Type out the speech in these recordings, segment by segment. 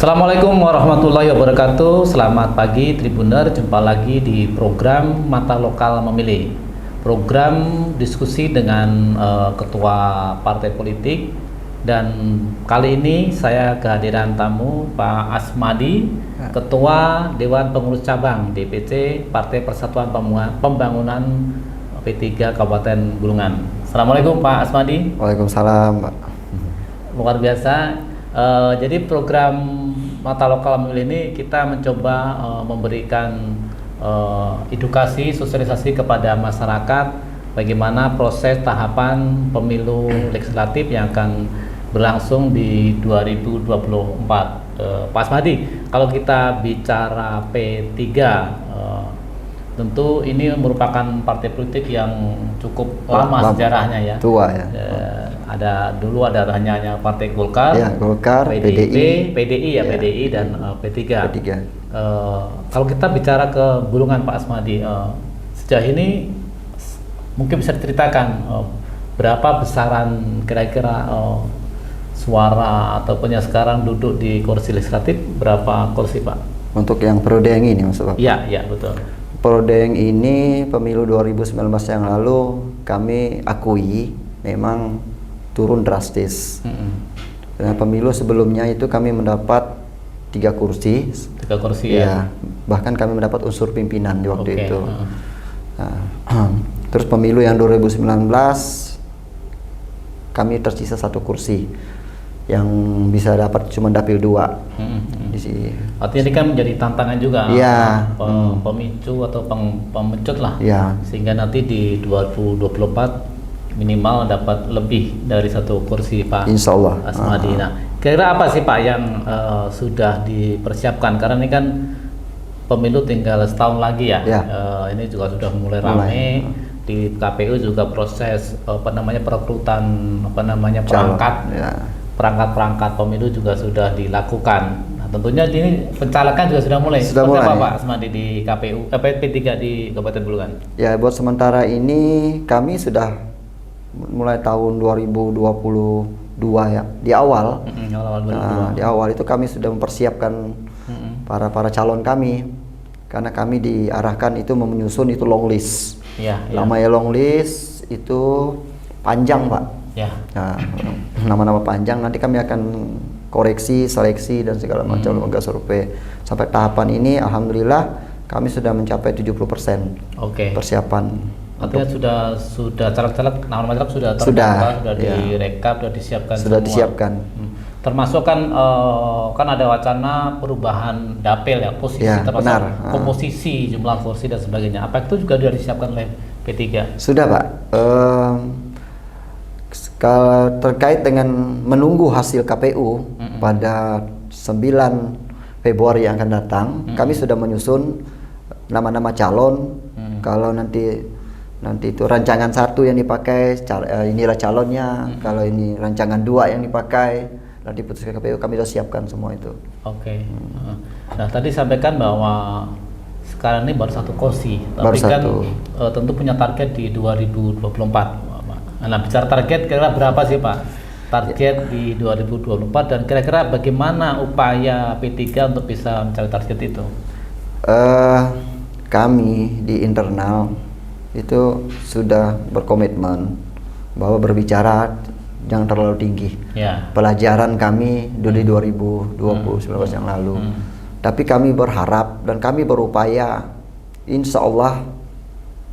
Assalamualaikum warahmatullahi wabarakatuh. Selamat pagi Tribuner, jumpa lagi di program Mata Lokal Memilih. Program diskusi dengan ketua partai politik, dan kali ini saya kehadiran tamu Pak Asmadi, Ketua Dewan Pengurus Cabang DPC Partai Persatuan Pembangunan P3 Kabupaten Bulungan. Assalamualaikum Pak Asmadi. Waalaikumsalam, Pak. Luar biasa. Jadi program Mata Lokal Memilih ini kita mencoba memberikan edukasi, sosialisasi kepada masyarakat bagaimana proses tahapan pemilu legislatif yang akan berlangsung di 2024. Pak Asmadi, kalau kita bicara P3, tentu ini merupakan partai politik yang cukup lama sejarahnya ya. Tua ya. Dulu ada hanya Partai Golkar, ya, Golkar, PDI ya, ya. PDI dan P3. P3. Kalau kita bicara ke Bulungan Pak Asmadi, sejauh ini mungkin bisa diceritakan berapa besaran kira-kira suara ataupun yang sekarang duduk di kursi legislatif, berapa kursi Pak? Untuk yang periode yang ini maksud Bapak? Iya, betul. Periode yang ini pemilu 2019 yang lalu kami akui memang turun drastis. Karena pemilu sebelumnya itu kami mendapat 3 kursi. 3 kursi ya. Bahkan kami mendapat unsur pimpinan di waktu itu. Terus pemilu yang 2019 kami tersisa 1 kursi yang bisa dapat cuma dapil 2 di sini. Artinya ini kan menjadi tantangan juga, pemicu atau pemecut lah, sehingga nanti di 2024 minimal dapat lebih dari 1 kursi Pak. Insya Allah. Asmadi. Nah, kira-kira apa sih Pak yang sudah dipersiapkan? Karena ini kan pemilu tinggal setahun lagi ya. Ini juga sudah mulai ramai. Di KPU juga proses perekrutan perangkat pemilu juga sudah dilakukan. Nah, tentunya ini pencalekan juga sudah mulai. Seperti apa Pak Asmadi di KPU P3 di Kabupaten Bulungan? Ya, buat sementara ini kami sudah mulai tahun 2022 ya, di awal. Di awal itu kami sudah mempersiapkan para calon kami, karena kami diarahkan itu menyusun itu long list. Namanya long list itu panjang Pak. Nama-nama panjang, nanti kami akan koreksi, seleksi dan segala macam lembaga survei. Sampai tahapan ini alhamdulillah kami sudah mencapai 70% persiapan. Artinya sudah caleg-caleg, nama caleg sudah terdaftar, sudah direkap, sudah disiapkan semua. Disiapkan. Termasuk kan ada wacana perubahan dapil ya, posisi termasuk komposisi jumlah kursi dan sebagainya. Apa itu juga sudah disiapkan oleh P3? Sudah Pak. Kalau terkait dengan menunggu hasil KPU pada 9 Februari yang akan datang, kami sudah menyusun nama-nama calon. Kalau nanti itu rancangan 1 yang dipakai, inilah calonnya. Kalau ini rancangan 2 yang dipakai, nanti putuskan KPU, kami sudah siapkan semua itu. Nah, tadi sampaikan bahwa sekarang ini baru 1 kursi, tapi kan tentu punya target di 2024. Nah, bicara target, kira-kira berapa sih Pak target di 2024, dan kira-kira bagaimana upaya P3 untuk bisa mencapai target itu? Kami di internal itu sudah berkomitmen bahwa berbicara jangan terlalu tinggi. Pelajaran kami dari 2019 yang lalu. Tapi kami berharap dan kami berupaya, insya Allah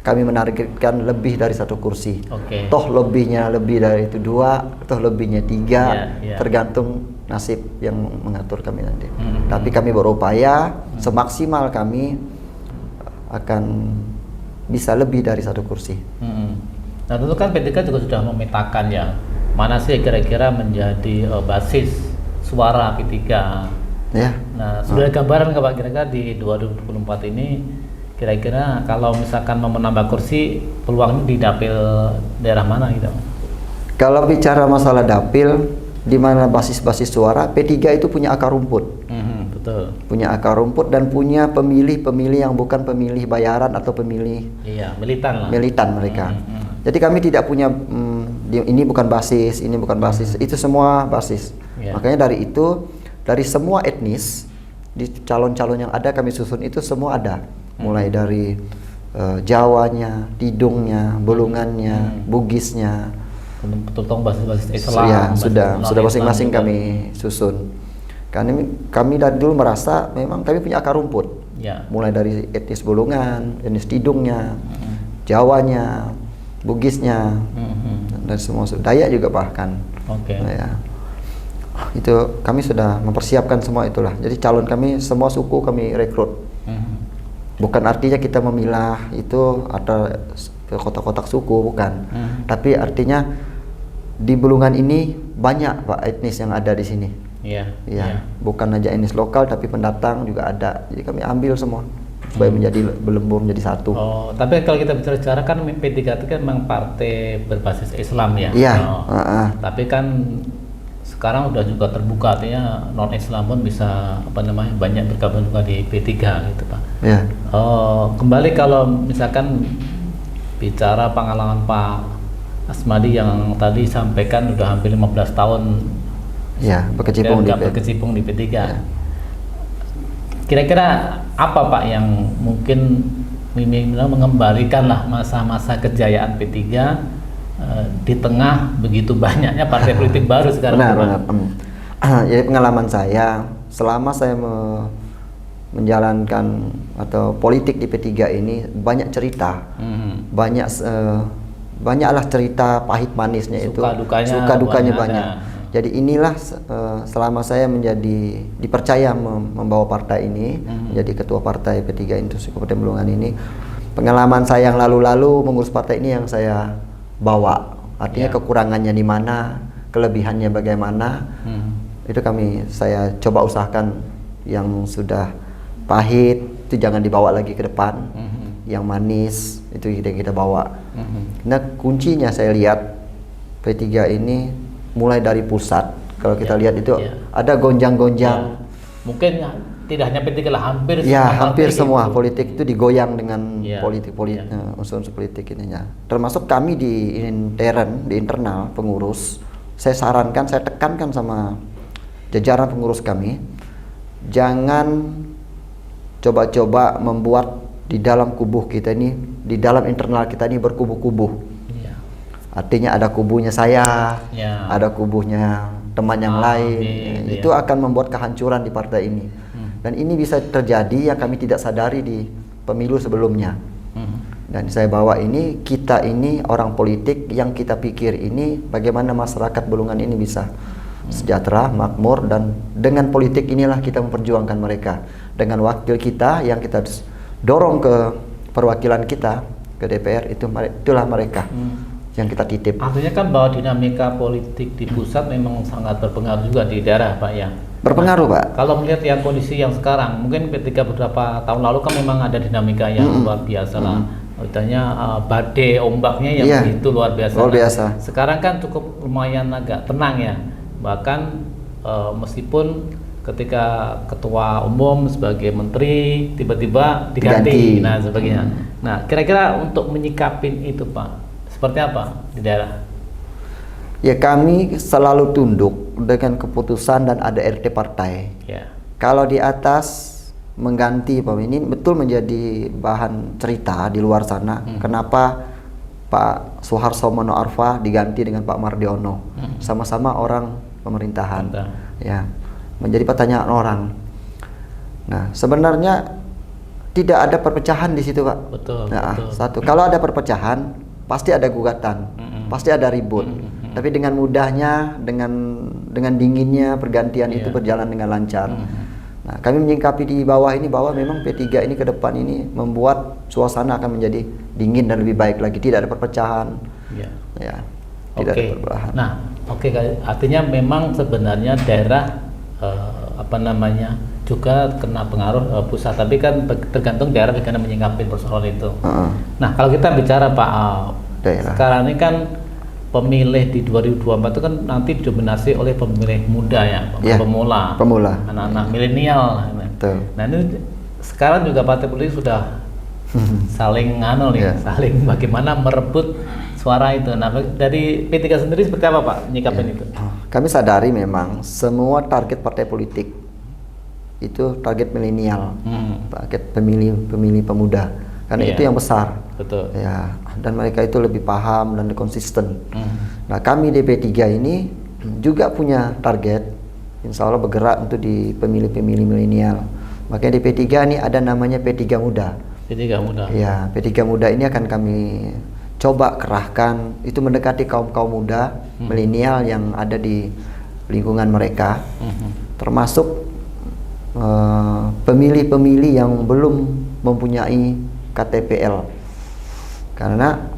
kami menargetkan lebih dari 1 kursi. Toh lebihnya lebih dari itu 2, toh lebihnya 3, tergantung nasib yang mengatur kami nanti. Tapi kami berupaya semaksimal kami akan bisa lebih dari 1 kursi. Nah, tentu kan P3 juga sudah memetakan ya, mana sih kira-kira menjadi basis suara P3. Nah, sudah ada gambaran nggak Pak kira-kira di 2024 ini, kira-kira kalau misalkan mau menambah kursi, peluangnya di dapil daerah mana gitu? Kalau bicara masalah dapil, di mana basis-basis suara, P3 itu punya akar rumput. Punya akar rumput dan punya pemilih-pemilih yang bukan pemilih bayaran atau pemilih militan mereka. Jadi kami tidak punya ini bukan basis, ini bukan basis, itu semua basis. Makanya dari itu dari semua etnis di calon-calon yang ada kami susun itu semua ada, mulai dari Jawanya, Tidungnya, Bolongannya, Bugisnya, betul basis Islam. Ya, sudah masing-masing kami susun. Karena kami dari dulu merasa memang kami punya akar rumput. Ya. Mulai dari etnis Bolongan, etnis Tidungnya, Jawanya, Bugisnya, dan semua Dayak juga bahkan. Nah, ya. Itu kami sudah mempersiapkan semua itulah. Jadi calon kami semua suku kami rekrut. Bukan artinya kita memilah itu ada kotak-kotak suku, bukan. Tapi artinya di Bulungan ini banyak Pak etnis yang ada di sini. Iya. Bukan aja etnis lokal tapi pendatang juga ada. Jadi kami ambil semua supaya menjadi belembur menjadi satu. Oh, tapi kalau kita bicara kan P3 itu kan memang partai berbasis Islam ya. Iya. Tapi kan sekarang udah juga terbuka, artinya non Islam pun bisa banyak bergabung juga di P3 gitu Pak. Iya. Kembali kalau misalkan bicara pengalaman Pak Asmadi yang tadi sampaikan udah hampir 15 tahun berkecimpung di P3. Ya. Kira-kira apa Pak yang mungkin mengembalikan lah masa-masa kejayaan P3 di tengah begitu banyaknya partai politik baru sekarang? Benar. Ya, pengalaman saya selama saya menjalankan atau politik di P3 ini banyak cerita, banyaklah cerita pahit manisnya, suka dukanya banyak. Jadi inilah selama saya dipercaya membawa partai ini, menjadi ketua partai P3 Institusi Kabupaten Bulungan ini, pengalaman saya yang lalu-lalu mengurus partai ini yang saya bawa, artinya kekurangannya di mana, kelebihannya bagaimana, itu saya coba usahakan yang sudah pahit itu jangan dibawa lagi ke depan, yang manis itu kita bawa. Nah kuncinya saya lihat P3 ini mulai dari pusat, kalau kita lihat itu ada gonjang-gonjang. Mungkin tidak hanya P3 lah, hampir semua politik itu digoyang dengan unsur-unsur politik ininya. Termasuk kami di internal pengurus, saya tekankan sama jajaran pengurus kami, jangan coba-coba membuat di dalam kubu kita ini, di dalam internal kita ini berkubu-kubu. Artinya ada kubunya saya, ada kubunya teman yang lain, itu akan membuat kehancuran di partai ini. Dan ini bisa terjadi yang kami tidak sadari di pemilu sebelumnya. Dan saya bawa kita ini orang politik yang kita pikir ini bagaimana masyarakat Bulungan ini bisa sejahtera, makmur, dan dengan politik inilah kita memperjuangkan mereka. Dengan wakil kita yang kita dorong ke perwakilan kita ke DPR, itulah mereka yang kita titip. Artinya kan bahwa dinamika politik di pusat memang sangat berpengaruh juga di daerah Pak ya. Berpengaruh Pak. Kalau melihat yang kondisi yang sekarang, mungkin ketika beberapa tahun lalu kan memang ada dinamika yang luar biasa lah. Artinya badai ombaknya yang begitu luar biasa. Luar biasa. Sekarang kan cukup lumayan agak tenang ya. Bahkan meskipun ketika ketua umum sebagai menteri tiba-tiba diganti. Nah sebagainya. Nah kira-kira untuk menyikapin itu Pak, seperti apa di daerah? Ya kami selalu tunduk dengan keputusan dan ada RT partai. Kalau di atas mengganti Pak, ini betul menjadi bahan cerita di luar sana. Kenapa Pak Suharto Mono Arfa diganti dengan Pak Mardiono, sama-sama orang pemerintahan. Ya, menjadi pertanyaan orang. Nah sebenarnya tidak ada perpecahan di situ Pak. Betul. Satu, kalau ada perpecahan pasti ada gugatan, pasti ada ribut. Tapi dengan mudahnya, dengan dinginnya pergantian itu berjalan dengan lancar. Nah, kami menyingkapi di bawah ini bahwa memang P3 ini ke depan ini membuat suasana akan menjadi dingin dan lebih baik lagi, tidak ada perpecahan. Tidak ada perubahan. Nah, artinya memang sebenarnya daerah juga kena pengaruh pusat, tapi kan tergantung daerah bagaimana menyingkapi persoalan itu. Nah, kalau kita bicara Pak, sekarang ini kan pemilih di 2024 itu kan nanti didominasi oleh pemilih muda ya, pemula, anak-anak milenial. Nah ini sekarang juga partai politik sudah saling saling bagaimana merebut suara itu. Nah, dari P3 sendiri seperti apa Pak nyikapin itu? Kami sadari memang semua target partai politik itu target milenial, target pemilih pemuda, karena itu yang besar. Betul. Ya, dan mereka itu lebih paham dan konsisten. Nah, kami di P3 ini juga punya target, insya Allah bergerak untuk di pemilih-pemilih milenial. Makanya di P3 ini ada namanya P3 Muda. P3 Muda. Ya, P3 Muda ini akan kami coba kerahkan, itu mendekati kaum muda milenial yang ada di lingkungan mereka, termasuk pemilih-pemilih yang belum mempunyai KTPL, karena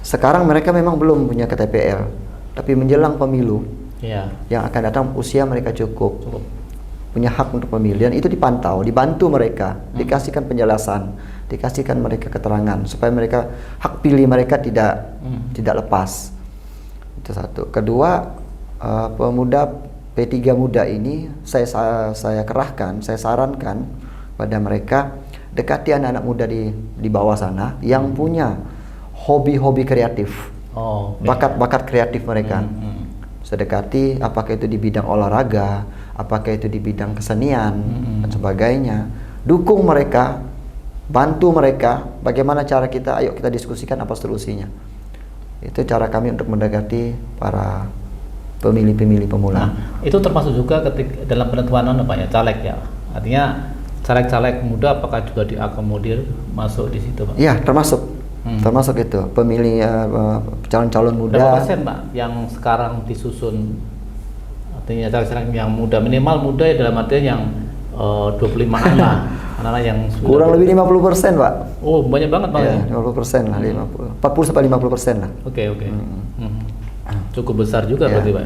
sekarang mereka memang belum punya KTPL, tapi menjelang pemilu yang akan datang usia mereka cukup punya hak untuk pemilih, dan itu dipantau, dibantu mereka, dikasihkan penjelasan, dikasihkan mereka keterangan supaya mereka hak pilih mereka tidak lepas. Itu satu. Kedua, pemuda P3 Muda ini saya kerahkan, saya sarankan pada mereka dekati anak-anak muda di bawah sana yang punya hobi-hobi kreatif, bakat-bakat kreatif mereka. Sedekati, apakah itu di bidang olahraga, apakah itu di bidang kesenian dan sebagainya. Dukung mereka, bantu mereka. Bagaimana cara kita? Ayo kita diskusikan apa solusinya. Itu cara kami untuk mendekati para pemilih-pemilih pemula. Nah, itu termasuk juga ketika dalam penentuan Pak ya, caleg ya. Artinya caleg-caleg muda apakah juga diakomodir masuk di situ Pak? Iya, termasuk. Termasuk itu pemilih calon-calon muda. Berapa persen Pak yang sekarang disusun? Artinya caleg-caleg yang muda, minimal muda ya dalam artian yang 25-an lah. Anak-anak yang kurang lebih 50% Pak. Oh, banyak banget Pak. Ya, 50% lah, 40-50% lah. Oke. Cukup besar juga berarti Pak.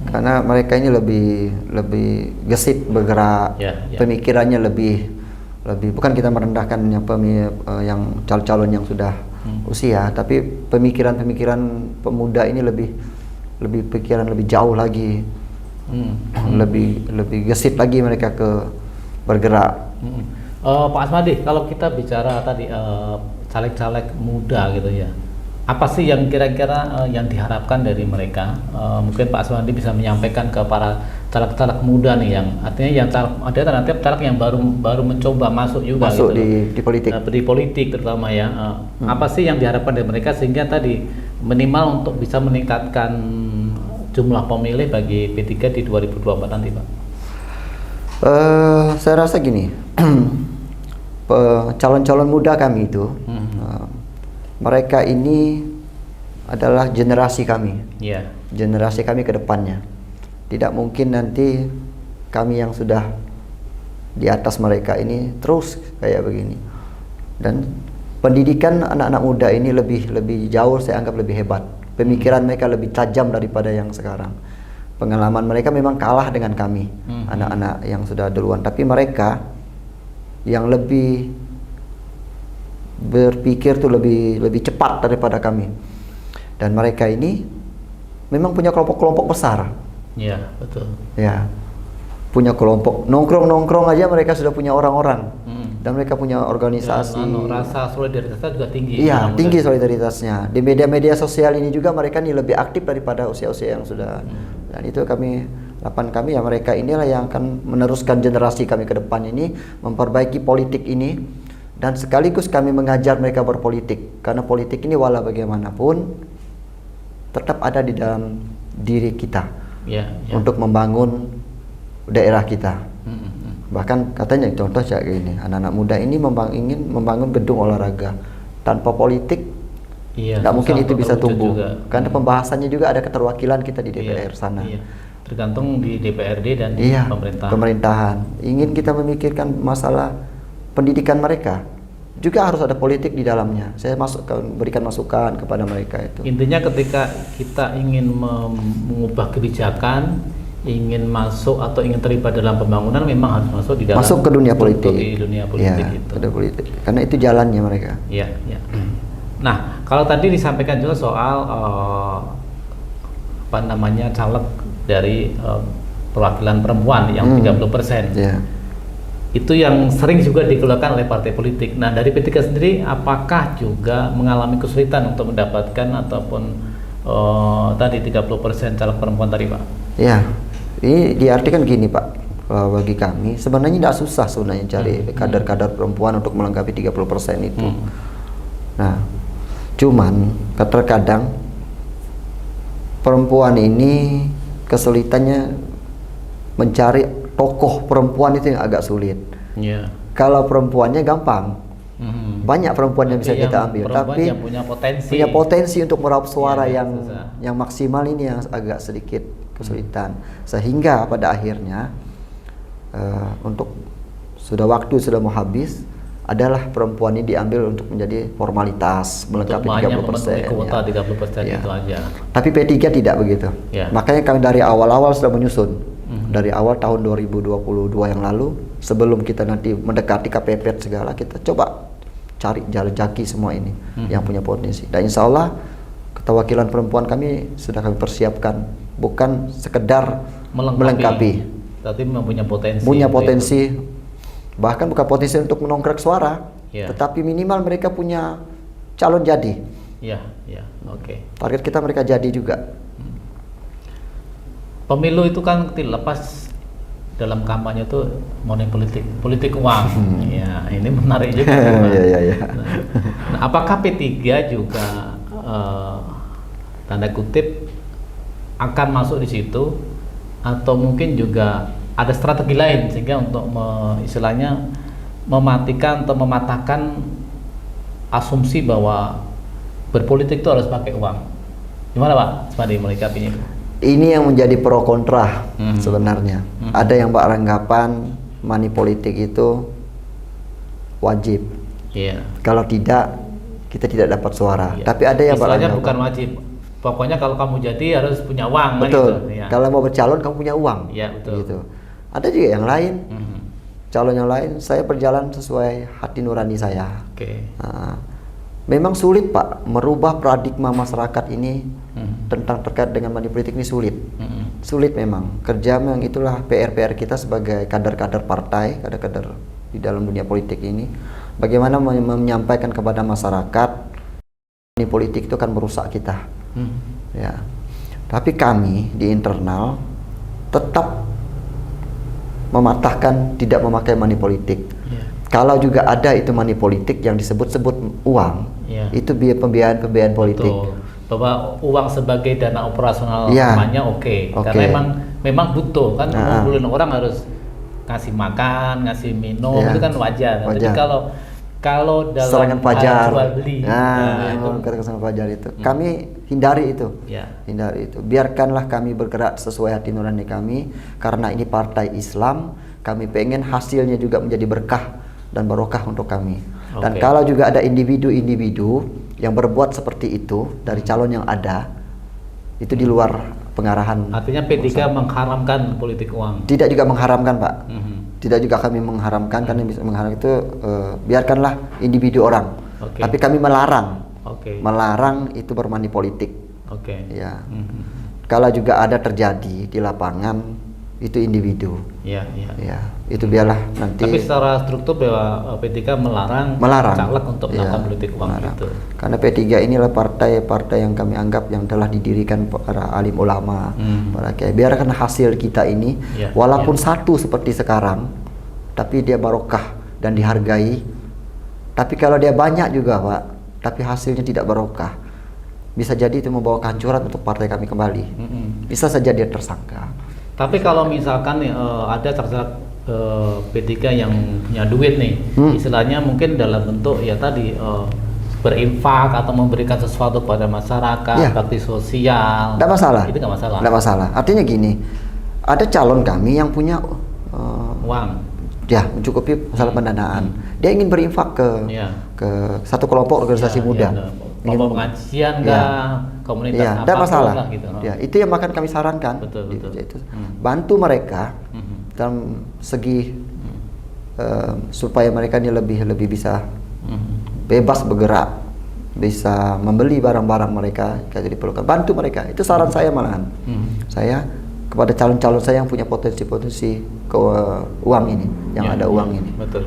Karena mereka ini lebih gesit bergerak, pemikirannya lebih bukan kita merendahkan yang calon-calon yang sudah usia, tapi pemikiran pemuda ini lebih pikiran lebih jauh lagi, lebih gesit lagi mereka ke bergerak. Pak Asmadi, kalau kita bicara tadi caleg-caleg muda gitu ya, apa sih yang kira-kira yang diharapkan dari mereka? Mungkin Pak Asmadi bisa menyampaikan ke para caleg-caleg muda nih, yang artinya yang ada nanti caleg yang baru mencoba masuk juga gitu di politik. Di politik terutama ya. Apa sih yang diharapkan dari mereka sehingga tadi minimal untuk bisa meningkatkan jumlah pemilih bagi P3 di 2024 nanti Pak? Saya rasa gini, calon-calon muda kami itu, mereka ini adalah generasi kami, generasi kami ke depannya. Tidak mungkin nanti kami yang sudah di atas mereka ini terus kayak begini. Dan pendidikan anak-anak muda ini lebih jauh, saya anggap lebih hebat. Pemikiran mereka lebih tajam daripada yang sekarang. Pengalaman mereka memang kalah dengan kami, anak-anak yang sudah duluan. Tapi mereka yang lebih berpikir tuh lebih cepat daripada kami. Dan mereka ini memang punya kelompok-kelompok besar. Iya, betul. Ya, punya kelompok nongkrong aja mereka sudah punya orang-orang, dan mereka punya organisasi. Dan rasa solidaritasnya juga tinggi. Iya, tinggi solidaritasnya. Di media-media sosial ini juga mereka ini lebih aktif daripada usia-usia yang sudah. Dan itu harapan kami ya, mereka inilah yang akan meneruskan generasi kami ke depan ini, memperbaiki politik ini, dan sekaligus kami mengajar mereka berpolitik, karena politik ini walau bagaimanapun tetap ada di dalam diri kita. Untuk membangun daerah kita. Bahkan katanya contoh kayak gini, anak-anak muda ini ingin membangun gedung olahraga. Tanpa politik tidak mungkin itu bisa tumbuh juga. Karena pembahasannya juga ada keterwakilan kita di DPR sana. Tergantung di DPRD dan di pemerintahan. Ingin kita memikirkan masalah pendidikan mereka, juga harus ada politik di dalamnya. Saya berikan masukan kepada mereka itu. Intinya ketika kita ingin mengubah kebijakan, ingin masuk atau ingin terlibat dalam pembangunan, memang harus masuk di dalam ke dunia politik. Di dunia politik itu. Ada politik. Karena itu jalannya mereka. Iya. Nah, kalau tadi disampaikan juga soal caleg dari perwakilan perempuan yang 30%. itu yang sering juga dikeluarkan oleh partai politik. Nah, dari P3 sendiri apakah juga mengalami kesulitan untuk mendapatkan ataupun tadi 30% caleg perempuan tadi, Pak? Ya, ini diartikan gini, Pak. Bagi kami sebenarnya tidak susah sebenarnya cari kader-kader perempuan untuk melengkapi 30% itu. Nah, cuman terkadang perempuan ini kesulitannya mencari tokoh perempuan itu yang agak sulit. Kalau perempuannya gampang, banyak perempuan yang bisa kita ambil, tapi yang punya potensi untuk meraup suara yang maksimal ini yang agak sedikit kesulitan. Sehingga pada akhirnya untuk waktu sudah mau habis, adalah perempuan ini diambil untuk menjadi formalitas melengkapi 30%. Kuota 30% itu aja. Tapi P3 tidak begitu. Makanya kami dari awal-awal sudah menyusun. Dari awal tahun 2022 yang lalu, sebelum kita nanti mendekati KPP segala, kita coba cari jaki semua ini yang punya potensi. Dan insya Allah keterwakilan perempuan kami sudah kami persiapkan, bukan sekedar melengkapi, tapi mempunyai potensi. Punya potensi, bahkan bukan potensi untuk menongkrek suara, tetapi minimal mereka punya calon jadi. Target kita mereka jadi juga. Pemilu itu kan lepas dalam kampanye itu money politik uang. Ya, ini menarik juga. Nah, apakah P3 juga tanda kutip akan masuk di situ, atau mungkin juga ada strategi lain sehingga untuk istilahnya mematikan atau mematahkan asumsi bahwa berpolitik itu harus pakai uang? Gimana Pak Smadi menyikapinya itu? Ini yang menjadi pro kontra sebenarnya. Ada yang beranggapan money politik itu wajib. Kalau tidak, kita tidak dapat suara. Tapi ada yang beranggapan bukan wajib. Pokoknya kalau kamu jadi harus punya uang. Betul. Gitu. Kalau mau bercalon kamu punya uang. Betul. Gitu. Ada juga yang lain. Calon yang lain, saya berjalan sesuai hati nurani saya. Memang sulit Pak merubah paradigma masyarakat ini tentang terkait dengan money politik ini sulit. Sulit memang. Kerja memang itulah PR kita sebagai kader-kader partai, kader-kader di dalam dunia politik ini. Bagaimana menyampaikan kepada masyarakat money politik itu akan merusak kita. Ya. Tapi kami di internal tetap mematahkan tidak memakai money politik. Kalau juga ada itu money politik yang disebut-sebut uang, itu pembiayaan politik. Betul. Bahwa uang sebagai dana operasional namanya oke. Karena memang butuh kan, ngumpulin orang harus ngasih makan, ngasih minum, itu kan wajar. Jadi kalau dalam serangan fajar, jual beli, serangan fajar itu kami hindari itu. Hindari itu. Biarkanlah kami bergerak sesuai hati nurani kami, karena ini partai Islam. Kami pengen hasilnya juga menjadi berkah dan barokah untuk kami. Dan kalau juga ada individu-individu yang berbuat seperti itu dari calon yang ada, itu di luar pengarahan. Artinya P3 mengharamkan politik uang? Tidak juga mengharamkan Pak. Tidak juga kami mengharamkan, karena bisa mengharam itu biarkanlah individu orang. Tapi kami melarang. Melarang itu bermani politik. Ya. Kalau juga ada terjadi di lapangan, itu individu. Ya, itu biarlah nanti. Tapi secara struktur bahwa P3 melarang caleg untuk melakukan politik uang itu. Karena P3 inilah partai yang kami anggap yang telah didirikan para alim ulama, para kiai. Biarkan hasil kita ini, walaupun satu seperti sekarang, tapi dia barokah dan dihargai. Tapi kalau dia banyak juga Pak, tapi hasilnya tidak barokah, bisa jadi itu membawa kehancuran untuk partai kami kembali. Bisa saja dia tersangka. Tapi kalau misalkan ada terserah P3 yang punya duit nih, istilahnya mungkin dalam bentuk ya tadi berinfak atau memberikan sesuatu pada masyarakat, bakti sosial. Tidak masalah. Itu nggak masalah. Tidak masalah. Artinya gini, ada calon kami yang punya uang, mencukupi masalah pendanaan. Dia ingin berinfak ke satu kelompok organisasi muda. Kelompok pengajian komunitas tidak masalah. Gitu. Itu yang akan kami sarankan. Betul. Bantu mereka dalam segi supaya mereka ini lebih bisa bebas bergerak, bisa membeli barang-barang mereka jika diperlukan. Bantu mereka. Itu saran saya malahan. Saya kepada calon-calon saya yang punya potensi-potensi uang ini, yang ada uang ini. Betul.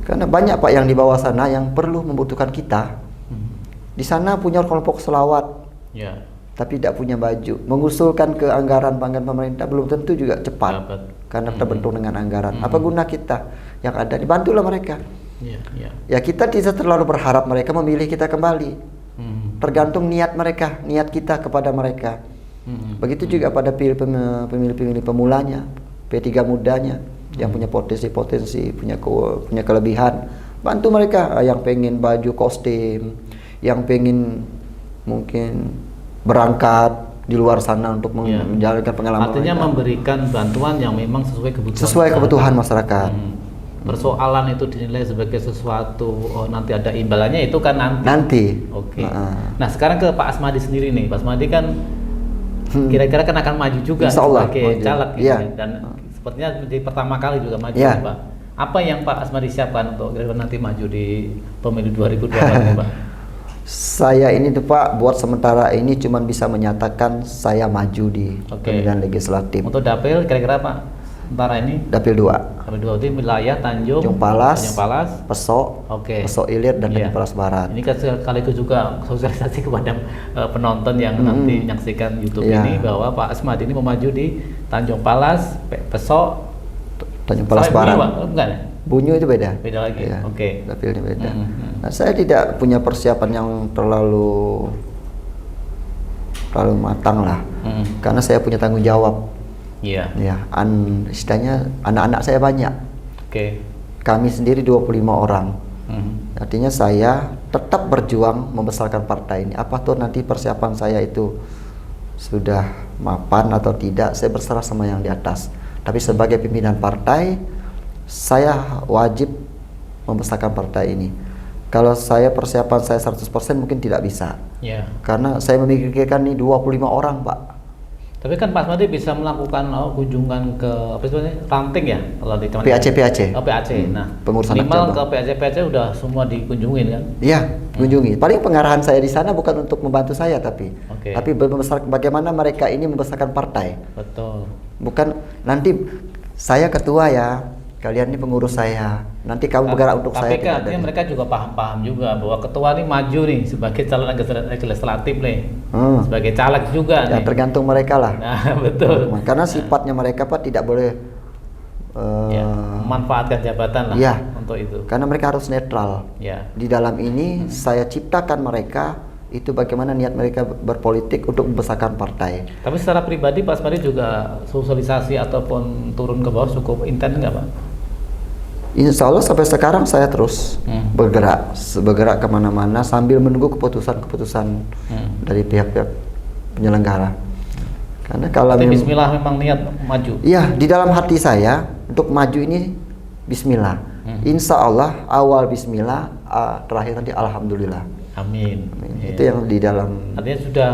Karena banyak Pak yang di bawah sana yang perlu membutuhkan kita. Di sana punya kelompok selawat, tapi tidak punya baju. Mengusulkan ke anggaran pemerintah belum tentu juga cepat, karena terbentuk dengan anggaran. Apa guna kita yang ada? Dibantulah mereka. Ya kita tidak terlalu berharap mereka memilih kita kembali. Tergantung niat mereka, niat kita kepada mereka. Begitu juga pada pemilih-pemilih pemulanya, P3 mudanya yang punya potensi, punya kelebihan. Bantu mereka yang pengen baju kostum, yang pengen mungkin berangkat di luar sana untuk menjalankan pengalaman. Artinya mereka. Memberikan bantuan yang memang sesuai kebutuhan masyarakat. Persoalan itu dinilai sebagai sesuatu nanti ada imbalannya itu kan nanti. Oke. Nah sekarang ke Pak Asmadi sendiri nih. Pak Asmadi kan kira-kira kan akan maju juga sebagai caleg gitu, dan sepertinya menjadi pertama kali juga maju, Pak. Apa yang Pak Asmadi siapkan untuk kira-kira nanti maju di pemilu 2024 ini, Pak? Saya ini tuh Pak, buat sementara ini cuma bisa menyatakan saya maju di pemilihan legislatif. Untuk dapil kira-kira Pak, sementara ini? Dapil 2. Dapil 2 itu wilayah Tanjung Palas, Pesok, Pesok Ilir dan Tanjung Palas Barat. Ini kan sekaligus juga sosialisasi kepada penonton yang nanti menyaksikan YouTube ini bahwa Pak Asmadi ini mau maju di Tanjung Palas, Pesok, Tanjung Palas Barat. Bukan? Bunyu itu beda. Beda lagi. Dapilnya beda. Nah, saya tidak punya persiapan yang terlalu matang lah. Karena saya punya tanggung jawab. Istilahnya anak-anak saya banyak. Kami sendiri 25 orang. Artinya saya tetap berjuang membesarkan partai ini. Apa tuh nanti persiapan saya itu sudah mapan atau tidak, saya berserah sama yang di atas. Tapi sebagai pimpinan partai, saya wajib membesarkan partai ini. Kalau saya persiapan saya 100% mungkin tidak bisa. Karena saya memikirkan nih 25 orang, Pak. Tapi kan Pak Asmadi bisa melakukan kunjungan ke ranting ya, kalau di PAC. Nah, pengurusan minimal ke PAC udah semua dikunjungin kan? Iya, kunjungi. Paling pengarahan saya di sana bukan untuk membantu saya, tapi bagaimana mereka ini membesarkan partai. Betul. Bukan nanti saya ketua ya, kalian ini pengurus saya. Nanti kamu bergerak untuk saya. Tapi kan artinya mereka juga paham juga bahwa ketua ini maju nih sebagai calon legislatif nih, sebagai caleg juga nih. Tergantung mereka lah. Nah, betul. Karena sifatnya mereka Pak tidak boleh memanfaatkan jabatan lah untuk itu. Karena mereka harus netral. Di dalam ini saya ciptakan mereka itu bagaimana niat mereka berpolitik untuk membesarkan partai. Tapi secara pribadi Pak Asmadi juga sosialisasi ataupun turun ke bawah cukup intens nggak Pak? Insya Allah sampai sekarang saya terus bergerak kemana-mana sambil menunggu keputusan dari pihak-pihak penyelenggara. Karena kalau Bismillah memang niat maju. Iya, di dalam hati saya untuk maju ini Bismillah. Insya Allah awal Bismillah, terakhir nanti Alhamdulillah. Amin. Itu yang di dalam. Artinya sudah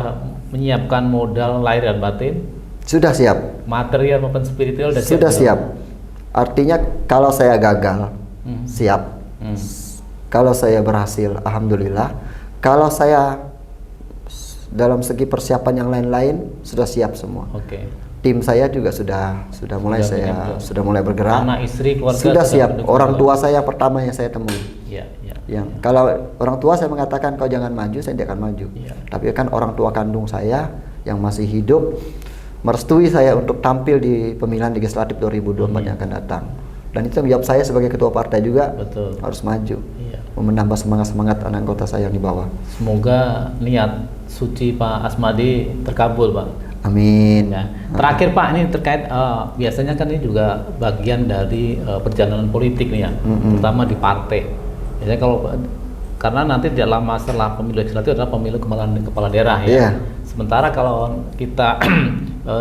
menyiapkan modal lahir dan batin. Sudah siap. Material maupun spiritual sudah siap. Artinya kalau saya gagal, siap. Kalau saya berhasil, alhamdulillah. Kalau saya dalam segi persiapan yang lain-lain sudah siap semua. Tim saya juga sudah mulai sudah mulai bergerak. Anak, istri, keluarga sudah siap. Orang tua saya pertama yang saya temui. Yang kalau orang tua saya mengatakan kau jangan maju, saya tidak akan maju. Tapi kan orang tua kandung saya yang masih hidup merestui saya untuk tampil di pemilihan legislatif 2024 yang akan datang. Dan itu menjawab saya sebagai ketua partai juga harus maju, menambah semangat anak anggota saya yang di bawah. Semoga niat suci Pak Asmadi terkabul, Pak. Amin. Terakhir Pak, ini terkait biasanya kan ini juga bagian dari perjalanan politik nih ya, terutama di partai. Biasanya karena nanti tidak lama setelah pemilu legislatif adalah pemilu kepala daerah ya. Sementara kalau kita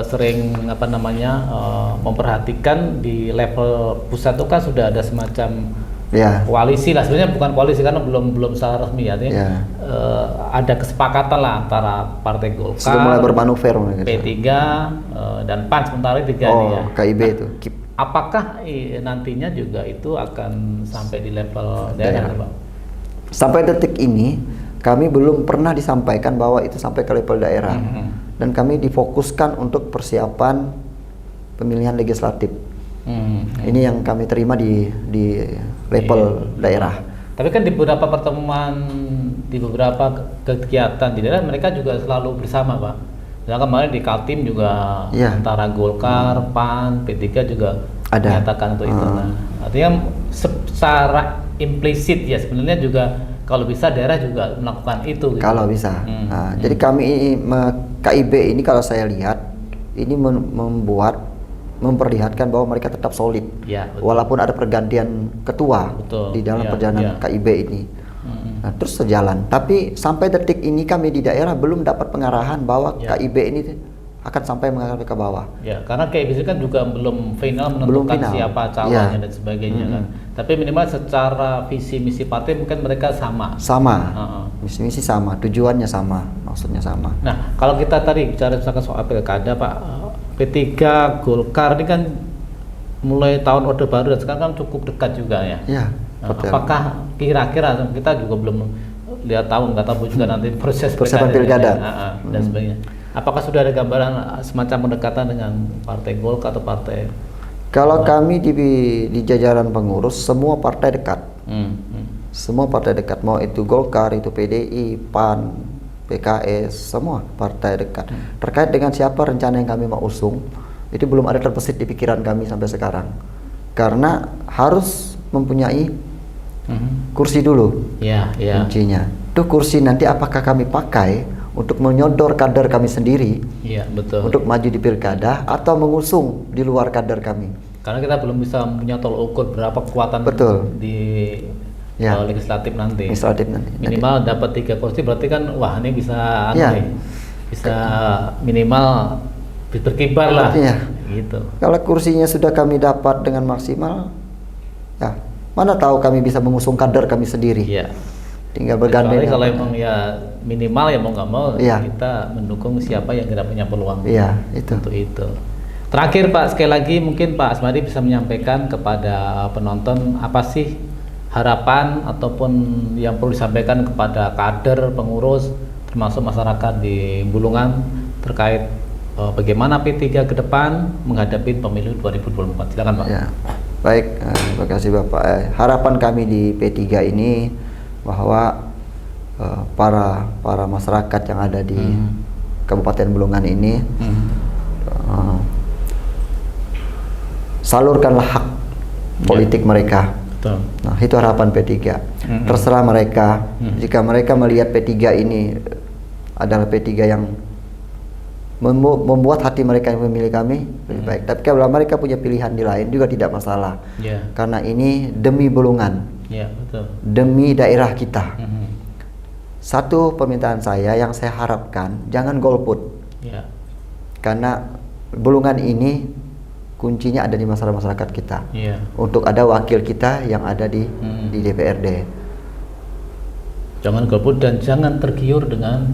sering memperhatikan di level pusat itu kan sudah ada semacam koalisi lah, sebenarnya bukan koalisi karena belum secara resmi ya, ada kesepakatan lah antara Partai Golkar, sudah mulai bermanuver, P3 dan PAN sementara tiga ini ya. KIB itu. Apakah nantinya juga itu akan sampai di level daerah, Pak? Sampai detik ini kami belum pernah disampaikan bahwa itu sampai ke level daerah. Dan kami difokuskan untuk persiapan pemilihan legislatif. Ini yang kami terima di level daerah. Tapi kan di beberapa pertemuan, di beberapa kegiatan di daerah mereka juga selalu bersama, Pak. Nah, kemarin di Kaltim juga antara Golkar, PAN, P3 juga menyatakan untuk itu. Nah, artinya secara implisit ya sebenarnya juga kalau bisa daerah juga melakukan itu. Gitu. Kalau bisa. Nah, jadi kami KIB ini kalau saya lihat ini memperlihatkan bahwa mereka tetap solid. Ya, walaupun ada pergantian ketua di dalam perjalanan KIB ini. Nah, terus sejalan. Tapi sampai detik ini kami di daerah belum dapat pengarahan bahwa KIB ini akan sampai mengarah ke bawah. Ya, karena KIB itu kan juga belum final menentukan siapa calonnya dan sebagainya kan. Tapi minimal secara visi misi partai mungkin mereka sama. Misi sama, tujuannya sama, maksudnya sama. Nah, kalau kita tadi bicara misalkan soal pilkada, Pak, P3 Golkar ini kan mulai tahun Orde Baru dan sekarang kan cukup dekat juga ya. Iya. Apakah kira-kira kita juga belum lihat tahun, nggak tahu juga nanti proses pilkada dan sebagainya. Apakah sudah ada gambaran semacam pendekatan dengan partai Golkar atau partai? Kalau kami di jajaran pengurus semua partai dekat. Semua partai dekat, mau itu Golkar, itu PDI, PAN, PKS, semua partai dekat. Terkait dengan siapa rencana yang kami mau usung, itu belum ada terbesit di pikiran kami sampai sekarang. Karena harus mempunyai kursi dulu, kuncinya. Tuh kursi nanti apakah kami pakai untuk menyodor kader kami sendiri, untuk maju di pilkada atau mengusung di luar kader kami. Karena kita belum bisa punya tolok ukur berapa kekuatan di legislatif nanti. Minimal dapat 3 kursi berarti kan wah ini bisa bisa minimal berkibar lah. Gitu. Kalau kursinya sudah kami dapat dengan maksimal, ya mana tahu kami bisa mengusung kader kami sendiri. Tinggal bergandeng. Kalau emang ya minimal ya mau nggak mau kita mendukung siapa yang tidak punya peluang. Untuk itu. Terakhir Pak, sekali lagi mungkin Pak Asmadi bisa menyampaikan kepada penonton apa sih harapan ataupun yang perlu disampaikan kepada kader, pengurus, termasuk masyarakat di Bulungan terkait bagaimana P3 ke depan menghadapi pemilu 2024. Silakan Pak. Baik, terima kasih Bapak. Harapan kami di P3 ini bahwa para masyarakat yang ada di Kabupaten Bulungan ini salurkanlah hak politik mereka. Nah, itu harapan P3. Terserah mereka. Jika mereka melihat P3 ini adalah P3 yang membuat hati mereka yang memilih kami lebih baik. Tapi kalau mereka punya pilihan di lain juga tidak masalah. Karena ini demi Bulungan. Demi daerah kita. Satu permintaan saya yang saya harapkan, jangan golput. Karena Bulungan ini kuncinya ada di masyarakat kita. Untuk ada wakil kita yang ada di DPRD. Jangan golput dan jangan tergiur dengan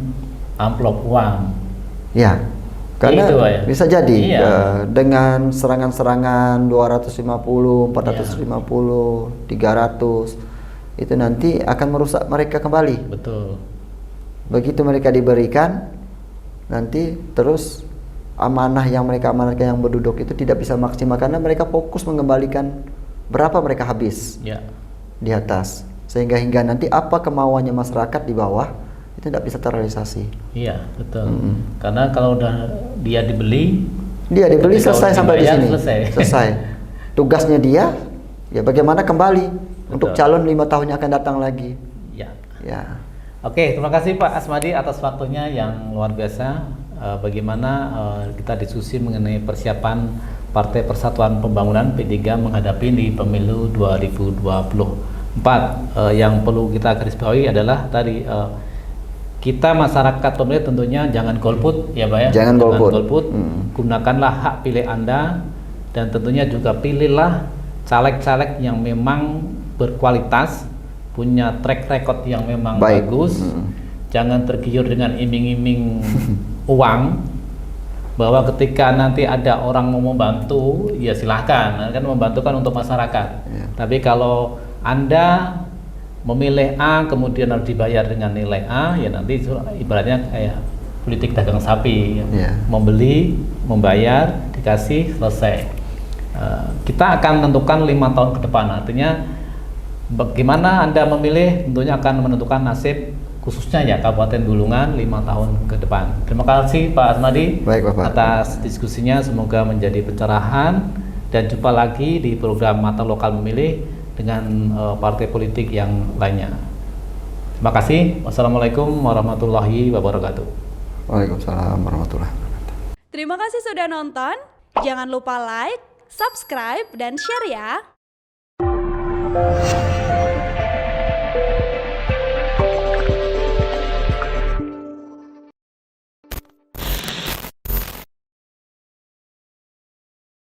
amplop uang. Karena bisa jadi dengan serangan-serangan 250, 450, 300 itu nanti akan merusak mereka kembali. Begitu mereka diberikan, nanti terus amanah yang mereka amanahkan yang berduduk itu tidak bisa maksimal karena mereka fokus mengembalikan berapa mereka habis di atas, sehingga hingga nanti apa kemauannya masyarakat di bawah itu tidak bisa terrealisasi. Karena kalau udah dia dibeli selesai sampai di sini. Selesai. Tugasnya dia ya bagaimana kembali untuk calon 5 tahun yang akan datang lagi. Oke, terima kasih Pak Asmadi atas waktunya yang luar biasa. Bagaimana kita diskusi mengenai persiapan Partai Persatuan Pembangunan P3 menghadapi di pemilu 2024. Yang perlu kita garis bawahi adalah tadi kita masyarakat pemilih tentunya jangan golput ya Pak ya. Jangan golput. Gunakanlah hak pilih Anda dan tentunya juga pilihlah caleg-caleg yang memang berkualitas, punya track record yang memang bagus. Jangan tergiur dengan iming-iming uang, bahwa ketika nanti ada orang mau membantu ya silahkan, kan membantu kan untuk masyarakat. Tapi kalau Anda memilih A kemudian harus dibayar dengan nilai A, ya nanti ibaratnya kayak politik dagang sapi, membeli, membayar, verifikasi selesai. Kita akan menentukan 5 tahun ke depan, artinya bagaimana Anda memilih tentunya akan menentukan nasib khususnya ya Kabupaten Bulungan 5 tahun ke depan. Terima kasih Pak Asmadi. Baik, Bapak. Atas diskusinya, semoga menjadi pencerahan, dan jumpa lagi di program Mata Lokal Memilih dengan partai politik yang lainnya. Terima kasih. Wassalamualaikum warahmatullahi wabarakatuh. Waalaikumsalam warahmatullahi wabarakatuh. Terima kasih sudah nonton. Jangan lupa like, subscribe, dan share ya.